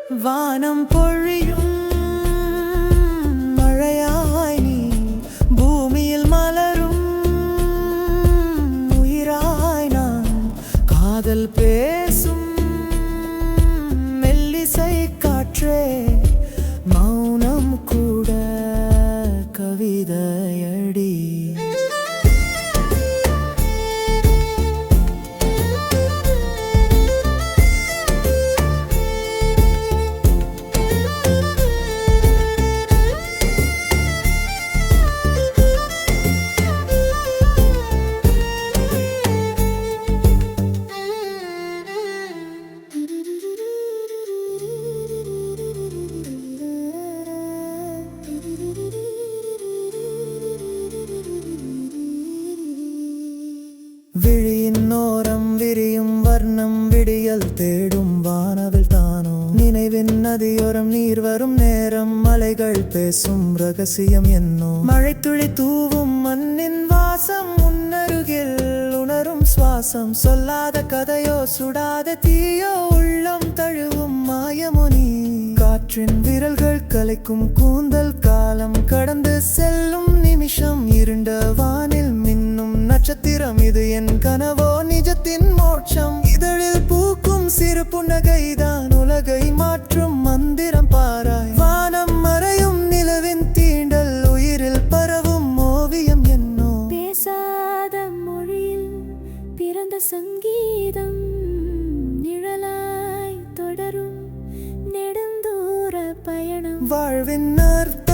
வானம் பொழியும் மழையாய் நீ பூமியில் மலரும் உயிராய் நான் காதல் பேசும் மெல்லிசை காற்றே மௌனம் கூட கவிதையடி. விழியின் ஓரம் விரியும் வர்ணம் விடியல் தேடும் வானவில் தானோ நினைவின் நதியோரம் நீர் வரும் நேரம் மலைகள் பேசும் ரகசியம் என்னோ மழைத்துளி தூவும் மண்ணின் வாசம் உன்னருகில் உணரும் சுவாசம் சொல்லாத கதையோ சுடாத தீயோ உள்ளம் தழுவும் மாயமுனி காற்றின் விரல்கள் கலைக்கும் கூந்தல் காலம் கடந்து செல்லும் நிமிஷம் இருண்ட வானில் மின்னும் நட்சத்திரம் இது என் கனவோ நிஜத்தின் மோட்சம் இதழில் பூக்கும் சிறு புன்னகைதான் உலகை மாற்றும் மந்திரம் பாராய் வானம் மறையும் நிலவின் தீண்டல் உயிரில் பரவும் ஓவியம் என்னோ பேசாத மொழியில் பிறந்த சங்கீதம் நிழலாய் தொடரும் நெடுந்தூர பயணம் வாழ்வின் அர்த்தம்